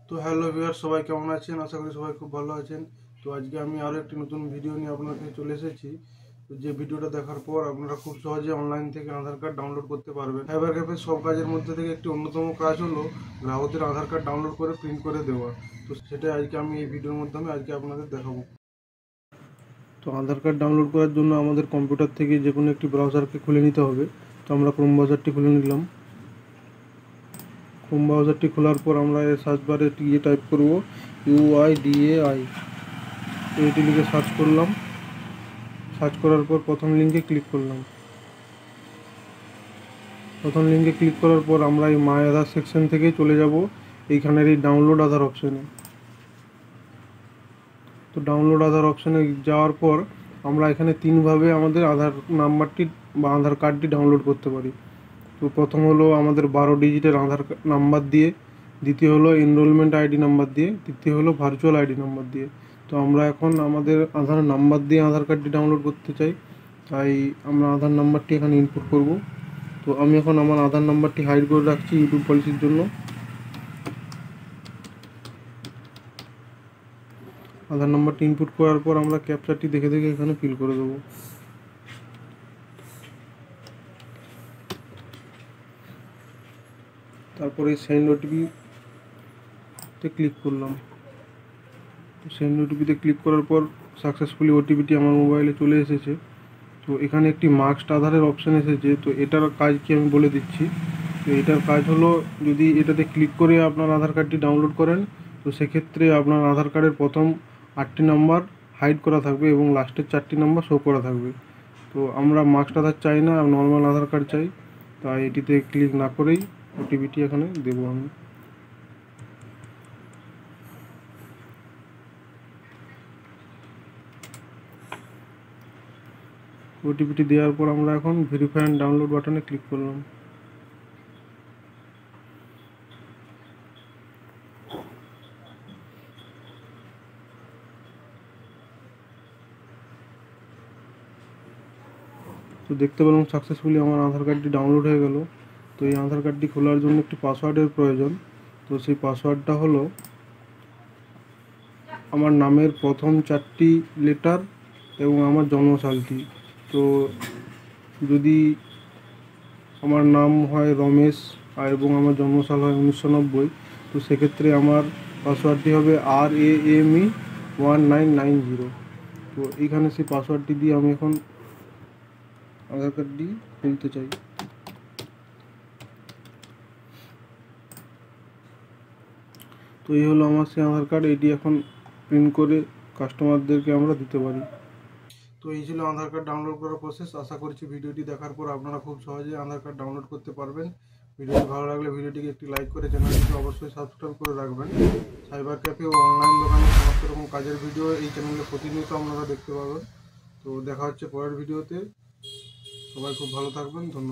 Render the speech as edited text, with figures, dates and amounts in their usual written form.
তো hello viewer, সবাই কেমন আছেন? আশা করি সবাই খুব ভালো আছেন। তো আজকে আমি আরও একটি নতুন ভিডিও নিয়ে আপনার কাছে চলে এসেছি। তো যে ভিডিওটা দেখার পর আপনারা খুব সহজে অনলাইন থেকে আধার কার্ড ডাউনলোড করতে পারবেন। সাইবার ক্যাফের সব কাজের মধ্যে থেকে একটি অন্যতম কাজ হলো গ্রাহকদের আধার কার্ড ডাউনলোড করে প্রিন্ট করে দেওয়া। তো সেটাই আজকে আমি এই ভিডিওর মাধ্যমে আজকে আপনাদের দেখাবো। তো আধার কার্ড ডাউনলোড করার জন্য আমাদের কম্পিউটার থেকে যে কোনো একটি ব্রাউজারকে খুলে নিতে হবে। তো আমরা ক্রোম ব্রাউজারটি খুলে নিলাম। ক্রোম ব্রাউজারটি খোলার পর আমরা সার্চ বারে গিয়ে টাইপ করব UIDAI। তো এটি লিখে সার্চ করলাম। সার্চ করার পর প্রথম লিঙ্কে ক্লিক করলাম। প্রথম লিঙ্কে ক্লিক করার পর আমরা এই মাই আধার সেকশন থেকে চলে যাব এইখানের এই ডাউনলোড আধার অপশানে। তো ডাউনলোড আধার অপশানে যাওয়ার পর আমরা এখানে তিনভাবে আমাদের আধার নাম্বারটি বা আধার কার্ডটি ডাউনলোড করতে পারি। তো প্রথম হলো আমাদের 12 ডিজিটের আধার নাম্বার দিয়ে, দ্বিতীয় হলো এনরোলমেন্ট আইডি নাম্বার দিয়ে, তৃতীয় হলো ভার্চুয়াল আইডি নাম্বার দিয়ে। তো আমরা এখন আমাদের আধার নাম্বার দিয়ে আধার কার্ডটি ডাউনলোড করতে চাই, তাই আমরা আধার নাম্বারটি এখানে ইনপুট করব। তো আমি এখন আমার আধার নাম্বারটি হাইড করে রাখছি ইউটিউব পলিসির জন্য। আধার নাম্বারটি ইনপুট করার পর আমরা ক্যাপচারটি দেখে দেখে এখানে ফিল করে দেবো। তারপরে সেন্ড ওটিপিতে ক্লিক করলাম। সেন্ড ওটিপিতে ক্লিক করার পর সাকসেসফুলি ওটিপিটি আমার মোবাইলে চলে এসেছে। তো এখানে একটি মাস্ট আধারের অপশান এসেছে। তো এটার কাজ কি আমি বলে দিচ্ছি। তো এটার কাজ হলো, যদি এটাতে ক্লিক করে আপনার আধার কার্ডটি ডাউনলোড করেন, তো সেক্ষেত্রে আপনার আধার কার্ডের প্রথম 8টি নাম্বার হাইড করা থাকবে এবং লাস্টের 4টি নাম্বার শো করা থাকবে। তো আমরা মাস্ট আধার চাই না, নর্মাল আধার কার্ড চাই, তাই এটিতে ক্লিক না করেই ওটিপিটি এখানে দেবো আমি। ওটিপিটি দেওয়ার পর আমরা এখন ভেরিফাই অ্যান্ড ডাউনলোড বাটনে ক্লিক করলাম। তো দেখতে পেলাম সাকসেসফুলি আমার আধার কার্ডটি ডাউনলোড হয়ে গেল। তো এই আধার কার্ডটি খোলার জন্য একটি পাসওয়ার্ডের প্রয়োজন। তো সেই পাসওয়ার্ডটা হলো আমার নামের প্রথম 4টি লেটার এবং আমার জন্মসালটি। তো যদি আমার নাম হয় রমেশ এবং আমার জন্মসাল হয় 1990, তো সেক্ষেত্রে আমার পাসওয়ার্ডটি হবে RAME1990। তো এইখানে সেই পাসওয়ার্ডটি দিয়ে আমি এখন আধার কার্ডটি খুলতে চাই। তো এই হলো আমার সেই আধার কার্ড। এটি এখন প্রিন্ট করে কাস্টমারদেরকে আমরা দিতে পারি। তো এই ছিল আধার কার্ড ডাউনলোড করার প্রসেস। আশা করছি ভিডিওটি দেখার পর আপনারা খুব সহজে আধার কার্ড ডাউনলোড করতে পারবেন। ভিডিওটি ভালো লাগলে ভিডিওটিকে একটি লাইক করে চ্যানেলটিকে অবশ্যই সাবস্ক্রাইব করে রাখবেন। সাইবার ক্যাফে ও অনলাইন দোকানে সমস্ত রকম কাজের ভিডিও এই চ্যানেলে প্রতিনিয়ত আপনারা দেখতে পাবেন। তো দেখা হচ্ছে পরের ভিডিওতে। সবাই খুব ভালো থাকবেন। ধন্যবাদ।